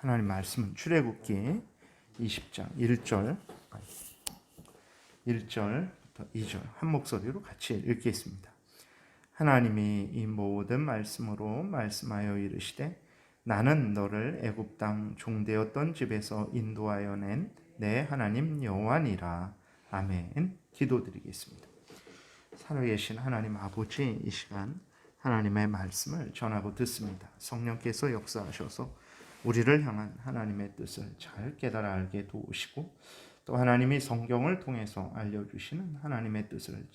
하나님 말씀은 출애굽기 20장 1절부터 2절 한 목소리로 같이 읽겠습니다. 하나님이 이 모든 말씀으로 말씀하여 이르시되 나는 너를 애굽 땅 종되었던 집에서 인도하여 낸 내 하나님 여호와니라. 아멘. 기도드리겠습니다. 살아계신 하나님 아버지, 이 시간 하나님의 말씀을 전하고 듣습니다. 성령께서 역사하셔서 우리를 향한 하나님의 뜻을 잘 깨달아 알게 도우시고, 또 하나님이 성경을 통해서 알려주시는 하나님의 뜻을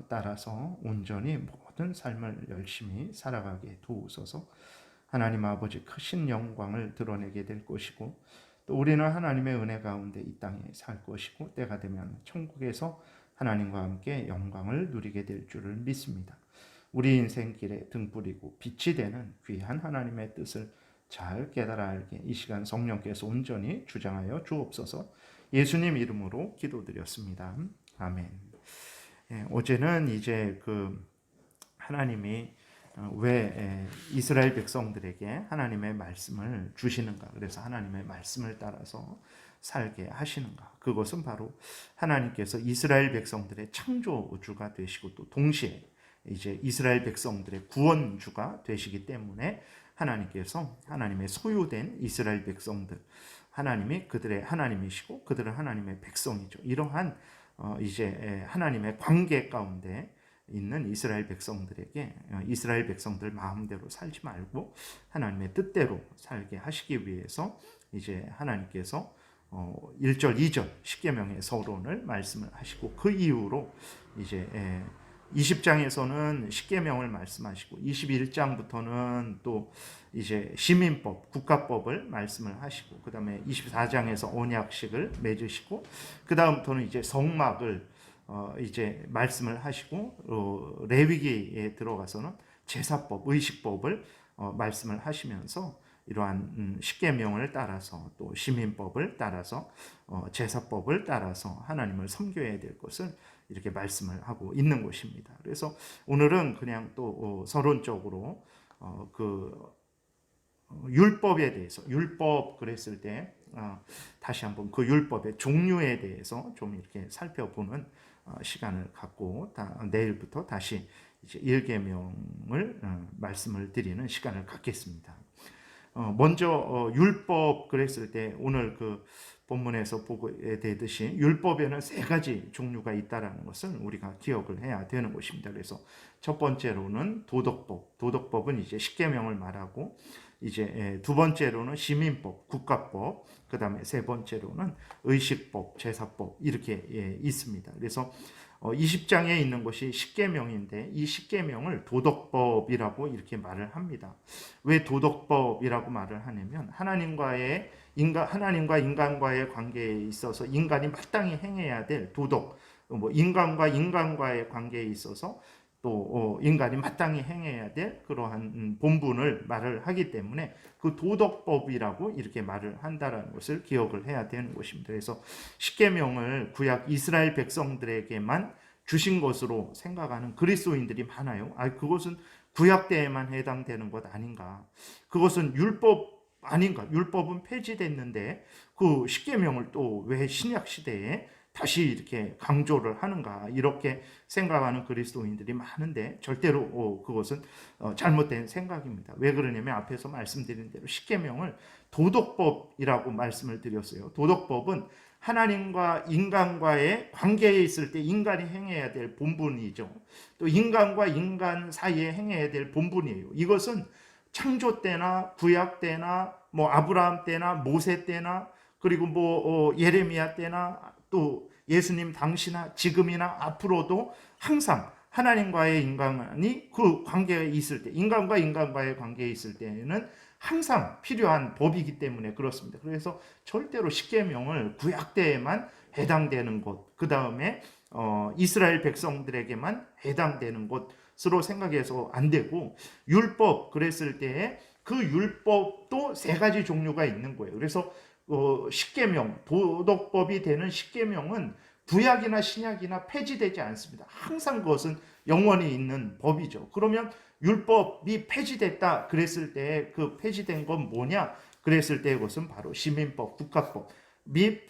따라서 온전히 모든 삶을 열심히 살아가게 도우소서. 하나님 아버지, 크신 영광을 드러내게 될 것이고, 또 우리는 하나님의 은혜 가운데 이 땅에 살 것이고, 때가 되면 천국에서 하나님과 함께 영광을 누리게 될 줄을 믿습니다. 우리 인생길에 등불이고 빛이 되는 귀한 하나님의 뜻을 잘 깨달아 알게 이 시간 성령께서 온전히 주장하여 주옵소서. 예수님 이름으로 기도드렸습니다. 아멘. 어제는 이제 하나님이 왜 이스라엘 백성들에게 하나님의 말씀을 주시는가, 그래서 하나님의 말씀을 따라서 살게 하시는가, 그것은 바로 하나님께서 이스라엘 백성들의 창조주가 되시고, 또 동시에 이제 이스라엘 백성들의 구원주가 되시기 때문에 하나님께서 하나님의 소유된 이스라엘 백성들, 하나님이 그들의 하나님이시고 그들은 하나님의 백성이죠. 이러한 이제 하나님의 관계 가운데 있는 이스라엘 백성들에게 이스라엘 백성들 마음대로 살지 말고 하나님의 뜻대로 살게 하시기 위해서 이제 하나님께서 1절, 2절 십계명의 서론을 말씀을 하시고, 그 이후로 이제 20장에서는 십계명을 말씀하시고 21장부터는 또 이제 시민법, 국가법을 말씀을 하시고, 그 다음에 24장에서 언약식을 맺으시고, 그 다음부터는 이제 성막을 이제 말씀을 하시고, 레위기에 들어가서는 제사법, 의식법을 말씀을 하시면서 이러한 십계명을 따라서, 또 시민법을 따라서, 제사법을 따라서 하나님을 섬겨야 될 것을 이렇게 말씀을 하고 있는 것입니다. 그래서 오늘은 그냥 또 서론적으로 율법에 대해서, 율법 그랬을 때 다시 한번 그 율법의 종류에 대해서 좀 이렇게 살펴보는 시간을 갖고, 내일부터 다시 이제 1계명을 말씀을 드리는 시간을 갖겠습니다. 먼저 율법 그랬을 때 오늘 본문에서 보게 되듯이 율법에는 3가지 종류가 있다라는 것을 우리가 기억을 해야 되는 것입니다. 그래서 첫 번째로는 도덕법, 도덕법은 이제 십계명을 말하고, 이제 두 번째로는 시민법, 국가법, 그 다음에 세 번째로는 의식법, 제사법, 이렇게 있습니다. 그래서 20장에 있는 것이 십계명인데, 이 십계명을 도덕법이라고 이렇게 말을 합니다. 왜 도덕법이라고 말을 하냐면, 하나님과 인간과의 관계에 있어서 인간이 마땅히 행해야 될 도덕, 인간과 인간과의 관계에 있어서 또 인간이 마땅히 행해야 될 그러한 본분을 말을 하기 때문에 그 도덕법이라고 이렇게 말을 한다는 것을 기억을 해야 되는 것입니다. 그래서 십계명을 구약 이스라엘 백성들에게만 주신 것으로 생각하는 그리스도인들이 많아요. 그것은 구약 때에만 해당되는 것 아닌가? 그것은 율법 아닌가? 율법은 폐지됐는데 그 십계명을 또 왜 신약 시대에 다시 이렇게 강조를 하는가, 이렇게 생각하는 그리스도인들이 많은데, 절대로 그것은 잘못된 생각입니다. 왜 그러냐면 앞에서 말씀드린 대로 십계명을 도덕법이라고 말씀을 드렸어요. 도덕법은 하나님과 인간과의 관계에 있을 때 인간이 행해야 될 본분이죠. 또 인간과 인간 사이에 행해야 될 본분이에요. 이것은 창조 때나 구약 때나 아브라함 때나 모세 때나, 그리고 예레미야 때나, 또 예수님 당시나 지금이나 앞으로도 항상 하나님과의 인간이 그 관계에 있을 때, 인간과 인간과의 관계에 있을 때는 항상 필요한 법이기 때문에 그렇습니다. 그래서 절대로 십계명을 구약 때에만 해당되는 것, 그 다음에 이스라엘 백성들에게만 해당되는 것으로 생각해서 안 되고, 율법 그랬을 때에 그 율법도 3가지 종류가 있는 거예요. 그래서 십계명, 도덕법이 되는 십계명은 구약이나 신약이나 폐지되지 않습니다. 항상 그것은 영원히 있는 법이죠. 그러면 율법이 폐지됐다 그랬을 때 그 폐지된 건 뭐냐 그랬을 때 그것은 바로 시민법, 국가법 및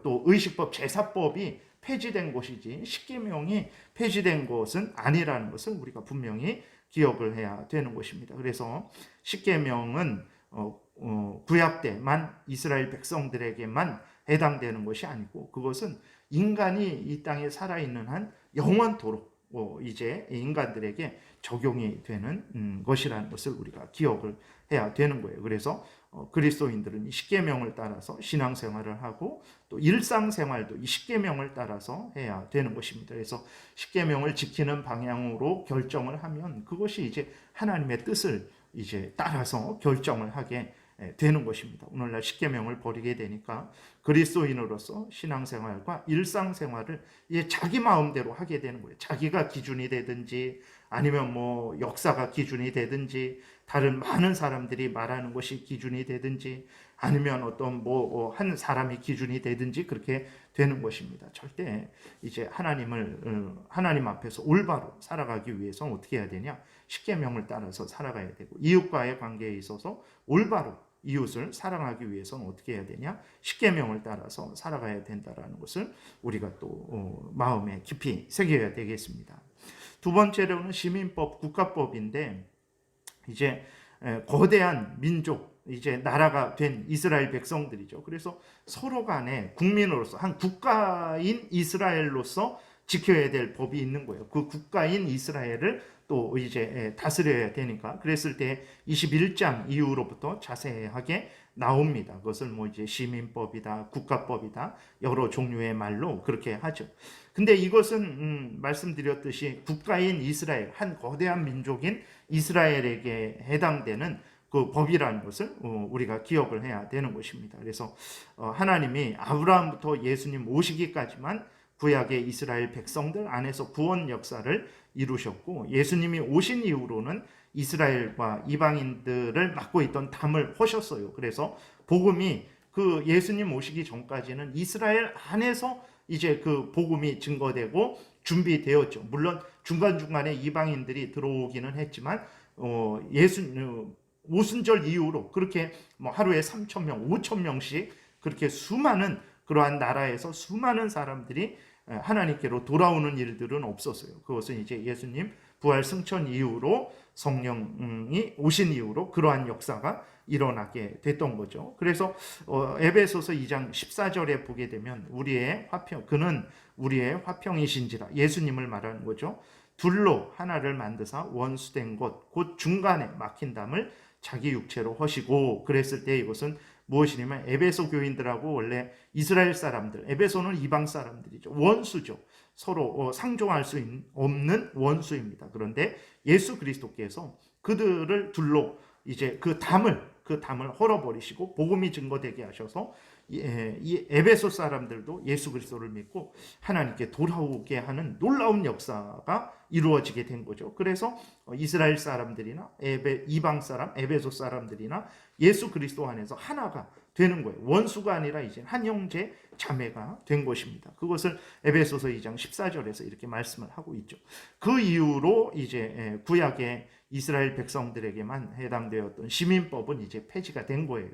또 의식법, 제사법이 폐지된 것이지 십계명이 폐지된 것은 아니라는 것을 우리가 분명히 기억을 해야 되는 것입니다. 그래서 십계명은 구약 때만 이스라엘 백성들에게만 해당되는 것이 아니고 그것은 인간이 이 땅에 살아있는 한 영원토록 이제 인간들에게 적용이 되는 것이라는 것을 우리가 기억을 해야 되는 거예요. 그래서 그리스도인들은 이 십계명을 따라서 신앙생활을 하고 또 일상생활도 이 십계명을 따라서 해야 되는 것입니다. 그래서 십계명을 지키는 방향으로 결정을 하면 그것이 이제 하나님의 뜻을 이제 따라서 결정을 하게 되는 것입니다. 오늘날 십계명을 버리게 되니까 그리스도인으로서 신앙생활과 일상생활을 자기 마음대로 하게 되는 거예요. 자기가 기준이 되든지 아니면 뭐 역사가 기준이 되든지 다른 많은 사람들이 말하는 것이 기준이 되든지 아니면 어떤 뭐 한 사람이 기준이 되든지 그렇게 되는 것입니다. 절대 이제 하나님 앞에서 올바로 살아가기 위해서 어떻게 해야 되냐? 십계명을 따라서 살아가야 되고 이웃과의 관계에 있어서 올바로 이웃을 사랑하기 위해서는 어떻게 해야 되냐? 십계명을 따라서 살아가야 된다라는 것을 우리가 또 마음에 깊이 새겨야 되겠습니다. 두 번째로는 시민법, 국가법인데 이제 거대한 민족, 이제 나라가 된 이스라엘 백성들이죠. 그래서 서로 간에 국민으로서 한 국가인 이스라엘로서 지켜야 될 법이 있는 거예요. 그 국가인 이스라엘을 또 이제 다스려야 되니까 그랬을 때 21장 이후로부터 자세하게 나옵니다. 그것을 뭐 이제 시민법이다, 국가법이다 여러 종류의 말로 그렇게 하죠. 근데 이것은 말씀드렸듯이 국가인 이스라엘, 한 거대한 민족인 이스라엘에게 해당되는 그 법이라는 것을 우리가 기억을 해야 되는 것입니다. 그래서 하나님이 아브라함부터 예수님 오시기까지만 구약의 이스라엘 백성들 안에서 구원 역사를 이루셨고 예수님이 오신 이후로는 이스라엘과 이방인들을 맡고 있던 담을 허셨어요. 그래서 복음이 그 예수님 오시기 전까지는 이스라엘 안에서 이제 그 복음이 증거되고 준비되었죠. 물론 중간중간에 이방인들이 들어오기는 했지만 오순절 이후로 그렇게 뭐 하루에 3,000명, 5,000명씩 그렇게 수많은 그러한 나라에서 수많은 사람들이 하나님께로 돌아오는 일들은 없었어요. 그것은 이제 예수님 부활 승천 이후로 성령이 오신 이후로 그러한 역사가 일어나게 됐던 거죠. 그래서 에베소서 2장 14절에 보게 되면 우리의 화평, 그는 우리의 화평이신지라 예수님을 말하는 거죠. 둘로 하나를 만드사 원수된 것, 곧 중간에 막힌 담을 자기 육체로 허시고 그랬을 때 이것은 무엇이냐면 에베소 교인들하고 원래 이스라엘 사람들, 에베소는 이방 사람들이죠. 원수죠. 서로 상종할 수 없는 원수입니다. 그런데 예수 그리스도께서 그들을 둘로 이제 그 담을 헐어버리시고 복음이 증거되게 하셔서 이 에베소 사람들도 예수 그리스도를 믿고 하나님께 돌아오게 하는 놀라운 역사가 이루어지게 된 거죠. 그래서 이스라엘 사람들이나 이방 사람, 에베소 사람들이나 예수 그리스도 안에서 하나가 되는 거예요. 원수가 아니라 이제 한 형제 자매가 된 것입니다. 그것을 에베소서 2장 14절에서 이렇게 말씀을 하고 있죠. 그 이후로 이제 구약의 이스라엘 백성들에게만 해당되었던 시민법은 이제 폐지가 된 거예요.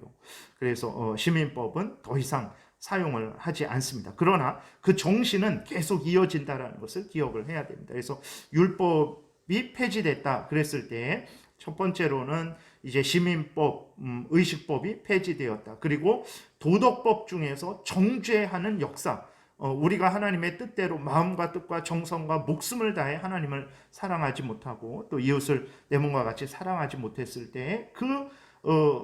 그래서 시민법은 더 이상 사용을 하지 않습니다. 그러나 그 정신은 계속 이어진다는 것을 기억을 해야 됩니다. 그래서 율법이 폐지됐다 그랬을 때 첫 번째로는 이제 시민법, 의식법이 폐지되었다. 그리고 도덕법 중에서 정죄하는 역사, 우리가 하나님의 뜻대로 마음과 뜻과 정성과 목숨을 다해 하나님을 사랑하지 못하고 또 이웃을 내 몸과 같이 사랑하지 못했을 때에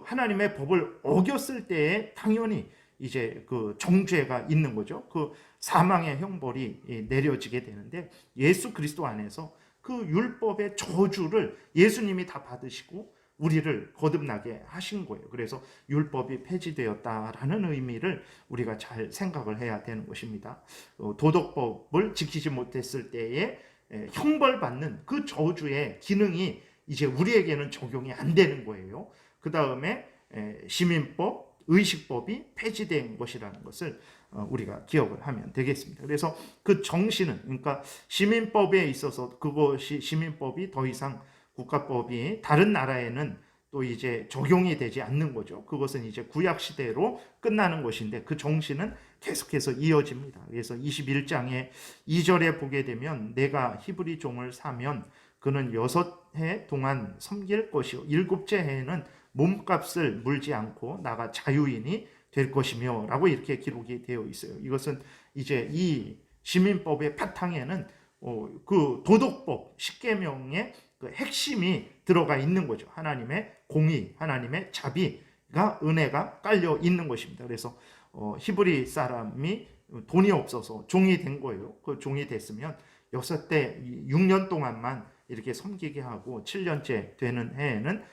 하나님의 법을 어겼을 때에 당연히 이제 그 정죄가 있는 거죠. 그 사망의 형벌이 내려지게 되는데 예수 그리스도 안에서 그 율법의 저주를 예수님이 다 받으시고 우리를 거듭나게 하신 거예요. 그래서 율법이 폐지되었다라는 의미를 우리가 잘 생각을 해야 되는 것입니다. 도덕법을 지키지 못했을 때에 형벌받는 그 저주의 기능이 이제 우리에게는 적용이 안 되는 거예요. 그 다음에 시민법, 의식법이 폐지된 것이라는 것을 우리가 기억을 하면 되겠습니다. 그래서 그 정신은 그러니까 시민법에 있어서 그것이 시민법이 더 이상 국가법이 다른 나라에는 또 이제 적용이 되지 않는 거죠. 그것은 이제 구약 시대로 끝나는 것인데 그 정신은 계속해서 이어집니다. 그래서 21장의 2절에 보게 되면 내가 히브리 종을 사면 그는 6해 동안 섬길 것이요 7째 해에는 몸값을 물지 않고 나가 자유인이 될 것이며 라고 이렇게 기록이 되어 있어요. 이것은 이제 이 시민법의 바탕에는 그 도덕법 10계명의 그 핵심이 들어가 있는 거죠. 하나님의 공의, 하나님의 자비가 은혜가 깔려 있는 것입니다. 그래서 히브리 사람이 돈이 없어서 종이 된 거예요. 그 종이 됐으면 6년 동안만 이렇게 섬기게 하고 7년째 되는 해에는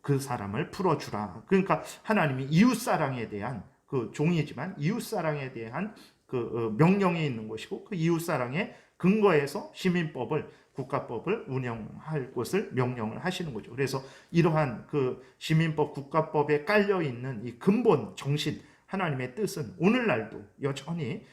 그 사람을 풀어주라. 그러니까 하나님이 이웃사랑에 대한 그 종이지만 이웃사랑에 대한 그 명령이 있는 것이고 그 이웃사랑의 근거에서 시민법을 국가법을 운영할 것을 명령을 하시는 거죠. 그래서 이러한 그 시민법 국가법에 깔려 있는 이 근본 정신 하나님의 뜻은 오늘날도 여전히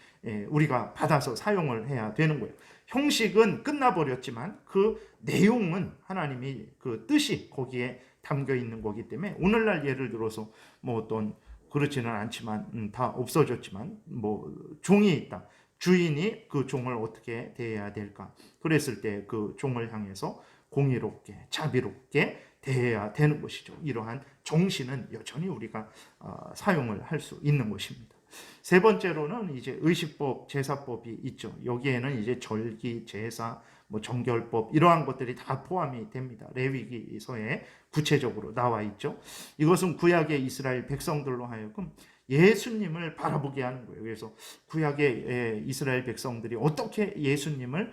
우리가 받아서 사용을 해야 되는 거예요. 형식은 끝나버렸지만 그 내용은 하나님이 그 뜻이 거기에 담겨 있는 거기 때문에 오늘날 예를 들어서 뭐 어떤 그렇지는 않지만 다 없어졌지만 뭐 종이 있다. 주인이 그 종을 어떻게 대해야 될까? 그랬을 때 그 종을 향해서 공의롭게 자비롭게 대해야 되는 것이죠. 이러한 정신은 여전히 우리가 사용을 할 수 있는 것입니다. 세 번째로는 이제 의식법, 제사법이 있죠. 여기에는 이제 절기, 제사, 뭐 정결법 이러한 것들이 다 포함이 됩니다. 레위기서에 구체적으로 나와 있죠. 이것은 구약의 이스라엘 백성들로 하여금 예수님을 바라보게 하는 거예요. 그래서 구약의 이스라엘 백성들이 어떻게 예수님을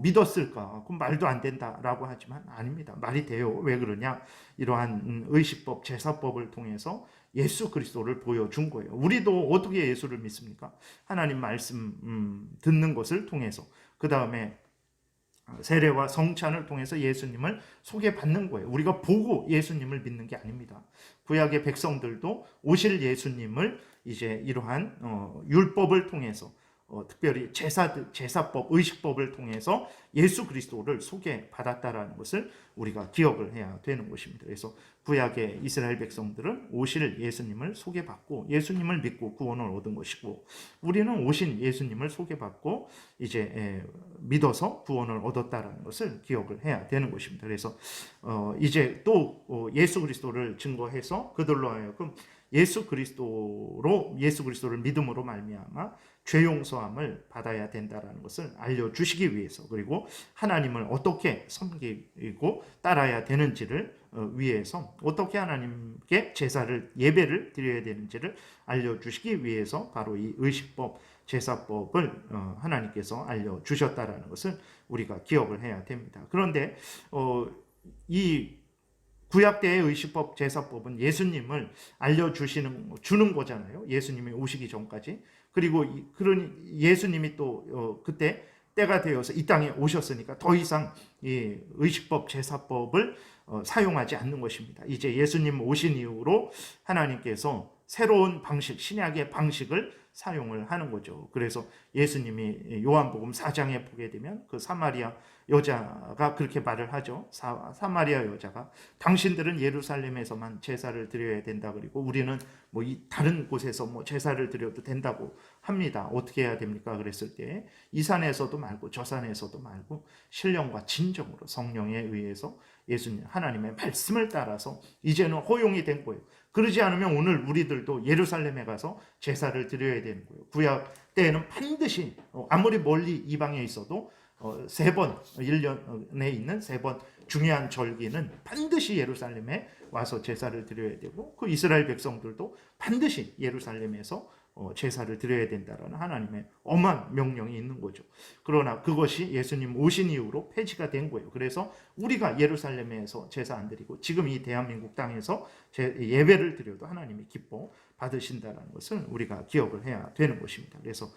믿었을까? 그럼 말도 안 된다라고 하지만 아닙니다. 말이 돼요. 왜 그러냐? 이러한 의식법, 제사법을 통해서 예수 그리스도를 보여준 거예요. 우리도 어떻게 예수를 믿습니까? 하나님 말씀 듣는 것을 통해서 그 다음에 세례와 성찬을 통해서 예수님을 소개받는 거예요. 우리가 보고 예수님을 믿는 게 아닙니다. 구약의 백성들도 오실 예수님을 이제 이러한 율법을 통해서 특별히 제사법, 의식법을 통해서 예수 그리스도를 소개받았다라는 것을 우리가 기억을 해야 되는 것입니다. 그래서 구약의 이스라엘 백성들은 오실 예수님을 소개받고 예수님을 믿고 구원을 얻은 것이고 우리는 오신 예수님을 소개받고 이제 믿어서 구원을 얻었다라는 것을 기억을 해야 되는 것입니다. 그래서 이제 또 예수 그리스도를 증거해서 그들로 하여금 예수 그리스도를 믿음으로 말미암아 죄 용서함을 받아야 된다라는 것을 알려주시기 위해서 그리고 하나님을 어떻게 섬기고 따라야 되는지를 위해서 어떻게 하나님께 제사를 예배를 드려야 되는지를 알려주시기 위해서 바로 이 의식법 제사법을 하나님께서 알려주셨다라는 것을 우리가 기억을 해야 됩니다. 그런데 이 구약 때의 의식법 제사법은 예수님을 주는 거잖아요. 예수님이 오시기 전까지. 그리고 그런 예수님이 또 그때 때가 되어서 이 땅에 오셨으니까 더 이상 이 의식법 제사법을 사용하지 않는 것입니다. 이제 예수님 오신 이후로 하나님께서 새로운 방식, 신약의 방식을 사용을 하는 거죠. 그래서 예수님이 요한복음 4장에 보게 되면 그 사마리아 여자가 그렇게 말을 하죠. 사마리아 여자가 당신들은 예루살렘에서만 제사를 드려야 된다. 그리고 우리는 뭐 다른 곳에서 뭐 제사를 드려도 된다고 합니다. 어떻게 해야 됩니까? 그랬을 때 이 산에서도 말고 저 산에서도 말고 신령과 진정으로 성령에 의해서 예수님 하나님의 말씀을 따라서 이제는 허용이 된 거예요. 그러지 않으면 오늘 우리들도 예루살렘에 가서 제사를 드려야 되는 거예요. 구약 때에는 반드시 아무리 멀리 이방에 있어도 3번 1년에 있는 3번 중요한 절기는 반드시 예루살렘에 와서 제사를 드려야 되고 그 이스라엘 백성들도 반드시 예루살렘에서 제사를 드려야 된다라는 하나님의 엄한 명령이 있는 거죠. 그러나 그것이 예수님 오신 이후로 폐지가 된 거예요. 그래서 우리가 예루살렘에서 제사 안 드리고 지금 이 대한민국 땅에서 예배를 드려도 하나님이 기뻐 받으신다는 것을 우리가 기억을 해야 되는 것입니다. 그래서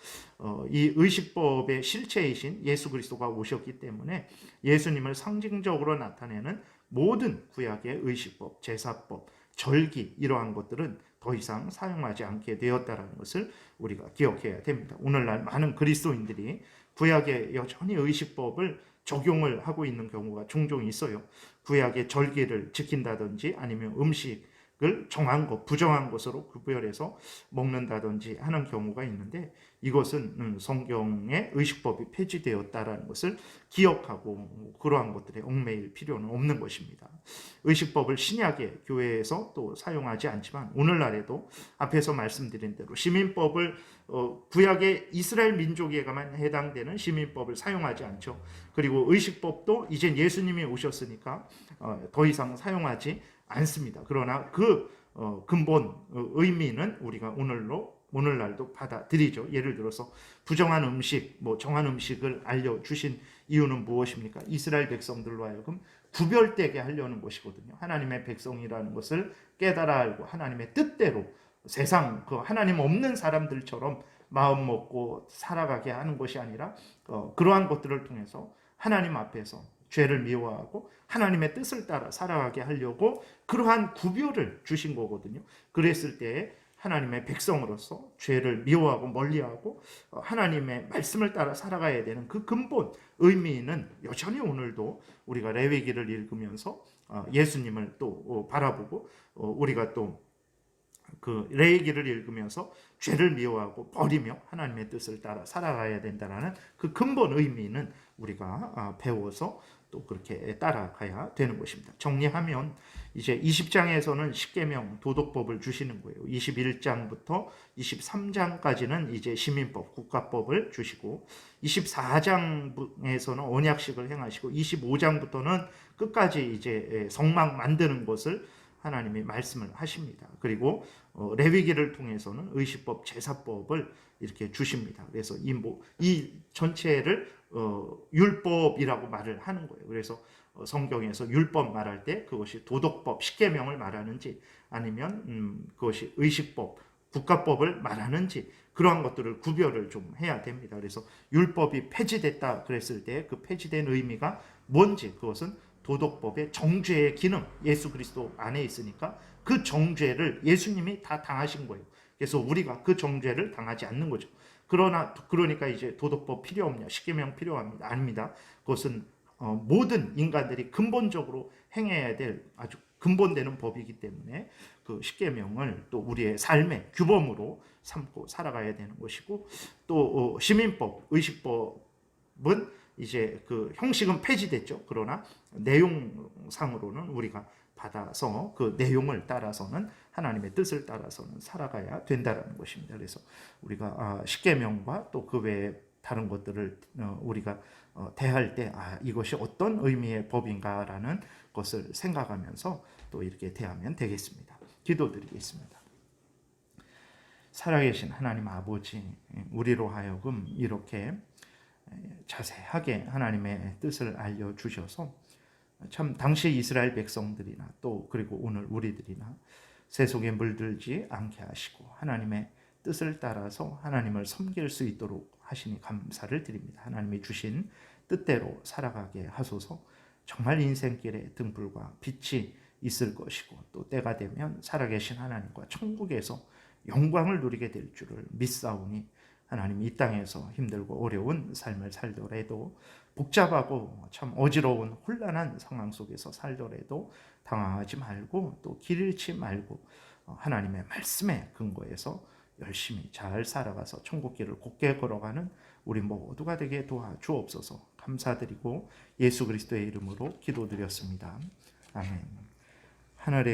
이 의식법의 실체이신 예수 그리스도가 오셨기 때문에 예수님을 상징적으로 나타내는 모든 구약의 의식법, 제사법, 절기 이러한 것들은 더 이상 사용하지 않게 되었다는 것을 우리가 기억해야 됩니다. 오늘날 많은 그리스도인들이 구약의 여전히 의식법을 적용을 하고 있는 경우가 종종 있어요. 구약의 절기를 지킨다든지 아니면 음식을 정한 것, 부정한 것으로 구별해서 먹는다든지 하는 경우가 있는데, 이것은 성경의 의식법이 폐지되었다라는 것을 기억하고 그러한 것들에 얽매일 필요는 없는 것입니다. 의식법을 신약의 교회에서 또 사용하지 않지만 오늘날에도 앞에서 말씀드린 대로 시민법을 구약의 이스라엘 민족에게만 해당되는 시민법을 사용하지 않죠. 그리고 의식법도 이제 예수님이 오셨으니까 더 이상 사용하지 않습니다. 그러나 그 근본 의미는 우리가 오늘날도 받아들이죠. 예를 들어서 부정한 음식, 정한 음식을 알려주신 이유는 무엇입니까? 이스라엘 백성들로 하여금 구별되게 하려는 것이거든요. 하나님의 백성이라는 것을 깨달아 알고 하나님의 뜻대로 세상 하나님 없는 사람들처럼 마음 먹고 살아가게 하는 것이 아니라 그러한 것들을 통해서 하나님 앞에서 죄를 미워하고 하나님의 뜻을 따라 살아가게 하려고 그러한 구별을 주신 거거든요. 그랬을 때 하나님의 백성으로서 죄를 미워하고 멀리하고 하나님의 말씀을 따라 살아가야 되는 그 근본 의미는 여전히 오늘도 우리가 레위기를 읽으면서 예수님을 또 바라보고 우리가 또 그 레위기를 읽으면서 죄를 미워하고 버리며 하나님의 뜻을 따라 살아가야 된다는 그 근본 의미는 우리가 배워서 또 그렇게 따라가야 되는 것입니다. 정리하면 이제 20장에서는 십계명 도덕법을 주시는 거예요. 21장부터 23장까지는 이제 시민법, 국가법을 주시고 24장에서는 언약식을 행하시고 25장부터는 끝까지 이제 성막 만드는 것을 하나님이 말씀을 하십니다. 그리고 레위기를 통해서는 의식법, 제사법을 이렇게 주십니다. 그래서 이 전체를 율법이라고 말을 하는 거예요. 그래서 성경에서 율법 말할 때 그것이 도덕법, 십계명을 말하는지 아니면 그것이 의식법, 국가법을 말하는지 그러한 것들을 구별을 좀 해야 됩니다. 그래서 율법이 폐지됐다 그랬을 때 그 폐지된 의미가 뭔지, 그것은 도덕법의 정죄의 기능, 예수 그리스도 안에 있으니까 그 정죄를 예수님이 다 당하신 거예요. 그래서 우리가 그 정죄를 당하지 않는 거죠. 그러니까 이제 도덕법 필요 없냐, 십계명 필요합니다. 아닙니다. 그것은 모든 인간들이 근본적으로 행해야 될 아주 근본되는 법이기 때문에 그 십계명을 또 우리의 삶의 규범으로 삼고 살아가야 되는 것이고, 또 시민법, 의식법은 이제 그 형식은 폐지됐죠. 그러나 내용상으로는 우리가 받아서 그 내용을 따라서는 하나님의 뜻을 따라서는 살아가야 된다는 것입니다. 그래서 우리가 십계명과 또 그 외에 다른 것들을 우리가 대할 때 이것이 어떤 의미의 법인가라는 것을 생각하면서 또 이렇게 대하면 되겠습니다. 기도드리겠습니다. 살아계신 하나님 아버지, 우리로 하여금 이렇게 자세하게 하나님의 뜻을 알려주셔서 참 당시 이스라엘 백성들이나 또 그리고 오늘 우리들이나 세속에 물들지 않게 하시고 하나님의 뜻을 따라서 하나님을 섬길 수 있도록 하시니 감사를 드립니다. 하나님이 주신 뜻대로 살아가게 하소서. 정말 인생길에 등불과 빛이 있을 것이고 또 때가 되면 살아계신 하나님과 천국에서 영광을 누리게 될 줄을 믿사오니 하나님 이 땅에서 힘들고 어려운 삶을 살더라도 복잡하고 참 어지러운 혼란한 상황 속에서 살더라도 당황하지 말고 또 길 잃지 말고 하나님의 말씀에 근거해서 열심히 잘 살아가서 천국길을 곧게 걸어가는 우리 모두가 되게 도와주옵소서. 감사드리고 예수 그리스도의 이름으로 기도드렸습니다. 아멘. 하늘의